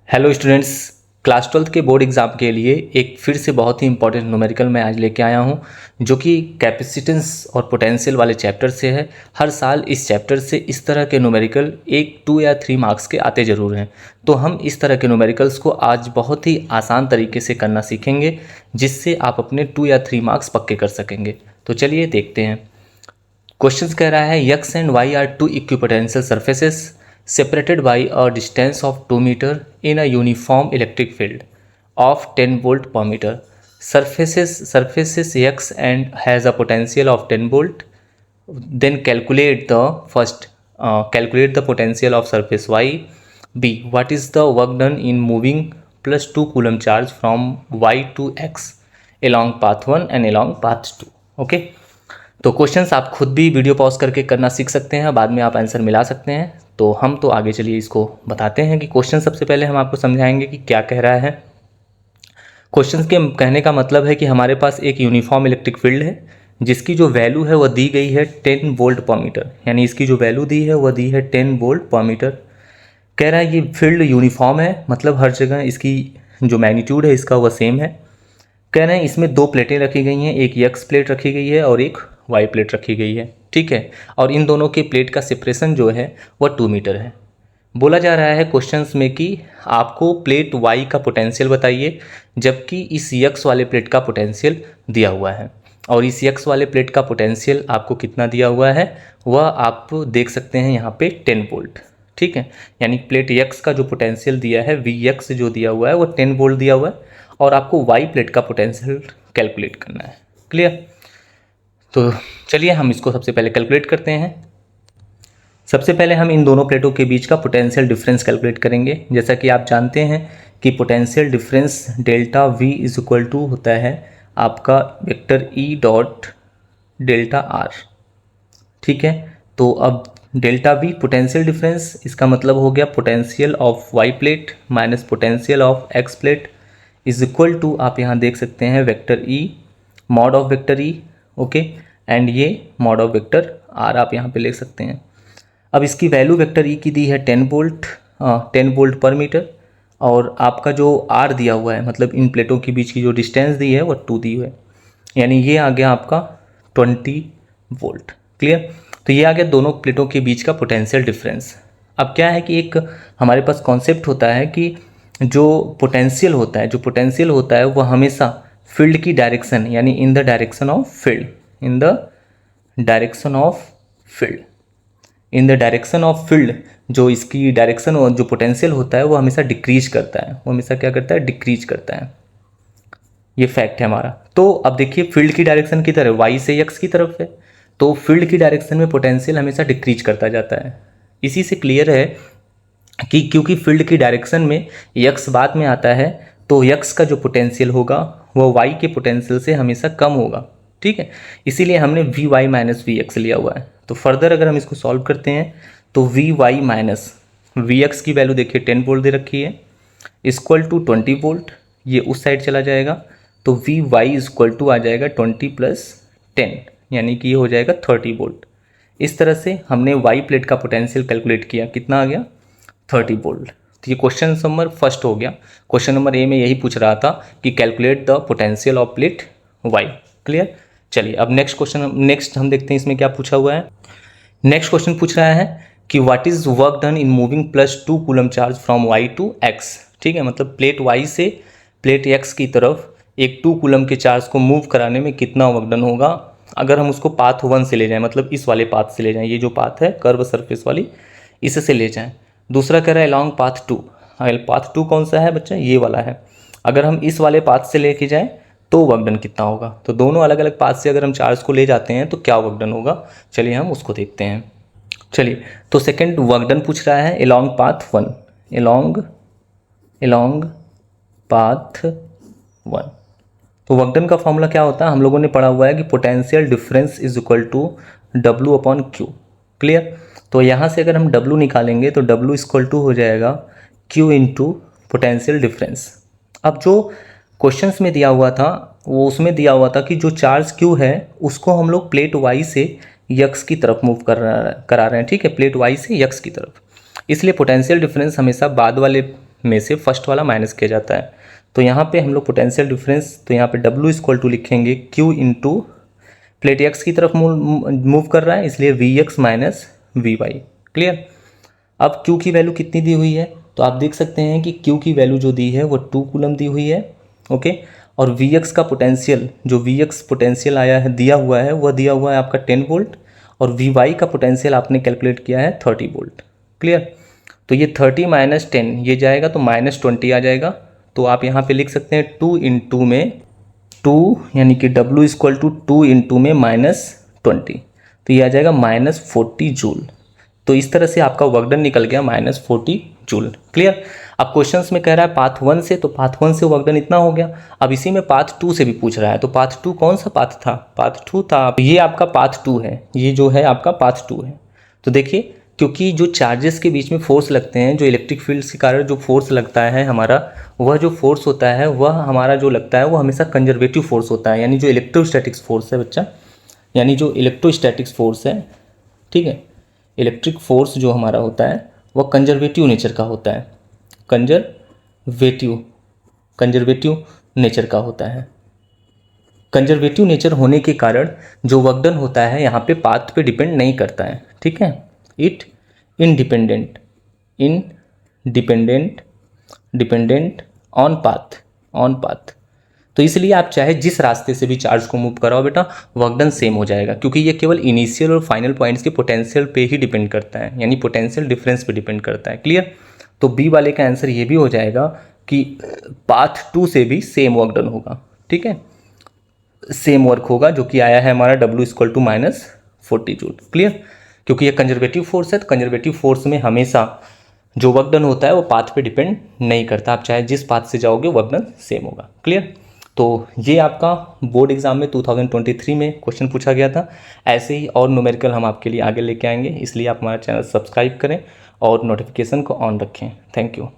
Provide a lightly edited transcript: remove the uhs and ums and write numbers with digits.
Hello students, class 12th के board exam के लिए एक फिर से बहुत ही इंपॉर्टेंट न्यूमेरिकल मैं आज लेके आया हूँ, जो कि कैपेसिटेंस और पोटेंशियल वाले चैप्टर से है। हर साल इस चैप्टर से इस तरह के न्यूमेरिकल 1, 2 या 3 मार्क्स के आते ज़रूर हैं। तो हम इस तरह के न्यूमेरिकल्स को आज बहुत ही आसान तरीके से करना सीखेंगे, जिससे आप अपने 2 या 3 मार्क्स पक्के कर सकेंगे। तो चलिए देखते हैं। क्वेश्चन कह रहा है x and y are two equipotential surfaces separated by a distance of 2 meter in a uniform electric field of 10 volt per meter. Surfaces x and has a potential of 10 volt. Then calculate the potential of surface y. B, what is the work done in moving plus 2 coulomb charge from y to x along path 1 and along path 2. Okay. तो questions आप खुद भी video pause करके करना सीख सकते हैं, बाद में आप आंसर मिला सकते हैं। तो हम तो आगे चलिए इसको बताते हैं कि क्वेश्चन सबसे पहले हम आपको समझाएंगे कि क्या कह रहा है। क्वेश्चन के कहने का मतलब है कि हमारे पास एक यूनिफॉर्म इलेक्ट्रिक फील्ड है, जिसकी जो वैल्यू है वह दी गई है 10 वोल्ट पर मीटर, यानी इसकी जो वैल्यू दी है वह दी है 10 वोल्ट पर मीटर। कह रहा है ये फील्ड यूनिफॉर्म है, मतलब हर जगह इसकी जो मैग्नीट्यूड है इसका वह सेम है। कह रहे हैं इसमें दो प्लेटें रखी गई हैं, एक एक्स प्लेट रखी गई है और एक वाई प्लेट रखी गई है, ठीक है। और इन दोनों के प्लेट का सेपरेशन जो है वह 2 मीटर है। बोला जा रहा है क्वेश्चंस में कि आपको प्लेट वाई का पोटेंशियल बताइए, जबकि इस एक्स वाले प्लेट का पोटेंशियल दिया हुआ है। और इस एक्स वाले प्लेट का पोटेंशियल आपको कितना दिया हुआ है वह आप देख सकते हैं यहाँ पे 10 वोल्ट, ठीक है। यानी प्लेट एक्स का जो पोटेंशियल दिया है वी एक्स जो दिया हुआ है वो 10 वोल्ट दिया हुआ है, और आपको वाई प्लेट का पोटेंशियल कैलकुलेट करना है। क्लियर? तो चलिए हम इसको सबसे पहले कैलकुलेट करते हैं। सबसे पहले हम इन दोनों प्लेटों के बीच का पोटेंशियल डिफरेंस कैलकुलेट करेंगे। जैसा कि आप जानते हैं कि potential difference delta V is equal to होता है आपका vector E dot delta R, ठीक है। तो अब डेल्टा वी पोटेंशियल डिफरेंस, इसका मतलब हो गया potential of Y plate minus potential of X plate is equal to, आप यहाँ देख सकते हैं vector E mod of vector E, okay, and ये मॉड ऑफ वेक्टर आर आप यहाँ पे लिख सकते हैं। अब इसकी वैल्यू वेक्टर ई की दी है 10 वोल्ट, 10 वोल्ट पर मीटर, और आपका जो आर दिया हुआ है, मतलब इन प्लेटों के बीच की जो डिस्टेंस दी है वो 2 दी है, यानी ये आ गया आपका 20 वोल्ट। क्लियर? तो ये आ गया दोनों प्लेटों के बीच का पोटेंशियल डिफरेंस। अब क्या है कि एक हमारे पास कॉन्सेप्ट होता है कि जो पोटेंशियल होता है वो हमेशा फील्ड की डायरेक्शन, यानी in the direction of field, in the direction of field जो इसकी डायरेक्शन और जो पोटेंशियल होता है वो हमेशा डिक्रीज करता है, वो हमेशा क्या करता है, डिक्रीज करता है। ये फैक्ट है हमारा। तो अब देखिए फील्ड की डायरेक्शन की तरफ वाई से एक्स की तरफ है, तो फील्ड की डायरेक्शन में पोटेंशियल हमेशा डिक्रीज करता जाता है। इसी से क्लियर है कि क्योंकि फील्ड की डायरेक्शन में एक्स बाद में आता है, तो एक्स का जो पोटेंशियल होगा वो वाई के पोटेंशियल से हमेशा कम होगा, ठीक है। इसीलिए हमने V Y minus V X लिया हुआ है। तो फर्दर अगर हम इसको सॉल्व करते हैं तो V Y minus V X की वैल्यू देखिए 10 वोल्ट दे रखी है, इक्वल टू 20 वोल्ट, ये उस साइड चला जाएगा, तो वी वाई इक्वल टू आ जाएगा 20 प्लस 10, यानी कि ये हो जाएगा 30 वोल्ट। इस तरह से हमने वाई प्लेट का पोटेंशियल कैलकुलेट किया, कितना आ गया, 30 वोल्ट। तो ये क्वेश्चन नंबर फर्स्ट हो गया। क्वेश्चन नंबर ए में यही पूछ रहा था कि calculate the potential of plate Y. Clear? चलिए अब नेक्स्ट हम देखते हैं इसमें क्या पूछा हुआ है। नेक्स्ट क्वेश्चन पूछ रहा है कि what is work done in moving plus 2 coulomb charge from Y to X, ठीक है। मतलब प्लेट वाई से प्लेट एक्स की तरफ एक 2 कूलम के चार्ज को मूव कराने में कितना वर्क डन होगा, अगर हम उसको पाथ 1 से ले जाएं, मतलब इस वाले पाथ से ले जाएं, ये जो पाथ है कर्व सरफेस वाली, इससे ले जाएं। दूसरा कह रहा है अलॉन्ग पाथ 2। पाथ 2 कौन सा है बच्चा, ये वाला है। अगर हम इस वाले पाथ से लेके जाएं तो वर्क डन कितना होगा। तो दोनों अलग अलग पाथ से अगर हम चार्ज को ले जाते हैं तो क्या वर्क डन होगा, चलिए हम उसको देखते हैं। चलिए तो सेकंड वर्क डन पूछ रहा है अलॉन्ग पाथ 1, अलॉन्ग पाथ 1। तो वर्क डन का फॉर्मूला क्या होता है, हम लोगों ने पढ़ा हुआ है कि potential difference is equal to W upon Q। Clear? तो यहाँ से अगर हम W निकालेंगे तो W इक्वल टू हो जाएगा Q इंटू पोटेंशियल डिफरेंस। अब जो क्वेश्चंस में दिया हुआ था वो उसमें दिया हुआ था कि जो चार्ज Q है उसको हम लोग प्लेट Y से x की तरफ मूव करा रहे हैं, ठीक है, प्लेट Y से x की तरफ। इसलिए पोटेंशियल डिफरेंस हमेशा बाद वाले में से फर्स्ट वाला माइनस किया जाता है। तो यहाँ पे हम लोग पोटेंशियल डिफरेंस, तो यहाँ पे W इक्वल टू लिखेंगे Q इंटू प्लेट X की तरफ मूव कर रहा है इसलिए Vx माइनस Vy। क्लियर। अब Q की वैल्यू कितनी दी हुई है, तो आप देख सकते हैं कि Q की वैल्यू जो दी है वो 2 कूलम दी हुई है। ओके। और Vx का पोटेंशियल, जो Vx पोटेंशियल आया है दिया हुआ है, वह दिया हुआ है आपका 10 वोल्ट और Vy का पोटेंशियल आपने कैलकुलेट किया है 30 वोल्ट। क्लियर। तो ये 30 माइनस 10 ये जाएगा तो माइनस 20 आ जाएगा। तो आप यहाँ पे लिख सकते हैं 2 इंटू में 2 यानी कि W इक्वल टू 2 इंटू में माइनस 20, तो ये आ जाएगा माइनस 40 जूल। तो इस तरह से आपका वर्क डन निकल गया माइनस 40 जूल। क्लियर। अब क्वेश्चंस में कह रहा है पाथ 1 से, तो पाथ 1 से वर्क डन इतना हो गया। अब इसी में पाथ 2 से भी पूछ रहा है, तो पाथ 2 कौन सा पाथ था, पाथ 2 था। ये आपका पाथ 2 है, ये जो है आपका पाथ 2 है। तो देखिए क्योंकि जो चार्जेस के बीच में फोर्स लगते हैं, जो इलेक्ट्रिक फील्ड के कारण जो फोर्स लगता है हमारा, वह जो फोर्स होता है वह हमारा जो लगता है वो हमेशा कंजर्वेटिव फोर्स होता है, यानी जो इलेक्ट्रोस्टैटिक्स फोर्स है बच्चा, यानी जो इलेक्ट्रोस्टैटिक्स फोर्स है, ठीक है, इलेक्ट्रिक फोर्स जो हमारा होता है वह कंजर्वेटिव नेचर का होता है, कंजर्वेटिव नेचर का होता है। कंजर्वेटिव नेचर होने के कारण जो वर्क डन होता है यहाँ पे पाथ पे डिपेंड नहीं करता है, ठीक है, it independent dependent on path. तो इसलिए आप चाहे जिस रास्ते से भी चार्ज को मूव कराओ बेटा, वर्क डन सेम हो जाएगा, क्योंकि ये केवल इनिशियल और फाइनल पॉइंट्स के पोटेंशियल पे ही डिपेंड करता है, यानी पोटेंशियल डिफरेंस पे डिपेंड करता है। क्लियर। तो बी वाले का आंसर ये भी हो जाएगा कि पाथ 2 से भी सेम वर्क डन होगा, ठीक है, सेम वर्क होगा, जो कि आया है हमारा W equal to minus 40 joule. Clear. क्योंकि ये कंजर्वेटिव फोर्स है, तो कंजर्वेटिव फोर्स में हमेशा जो वर्क डन होता है वो पाथ पे डिपेंड नहीं करता, आप चाहे जिस पाथ से जाओगे वर्क डन सेम होगा। क्लियर। तो ये आपका बोर्ड एग्जाम में 2023 में क्वेश्चन पूछा गया था। ऐसे ही और न्यूमेरिकल हम आपके लिए आगे लेके आएंगे, इसलिए आप हमारा चैनल सब्सक्राइब करें और नोटिफिकेशन को ऑन रखें। Thank you.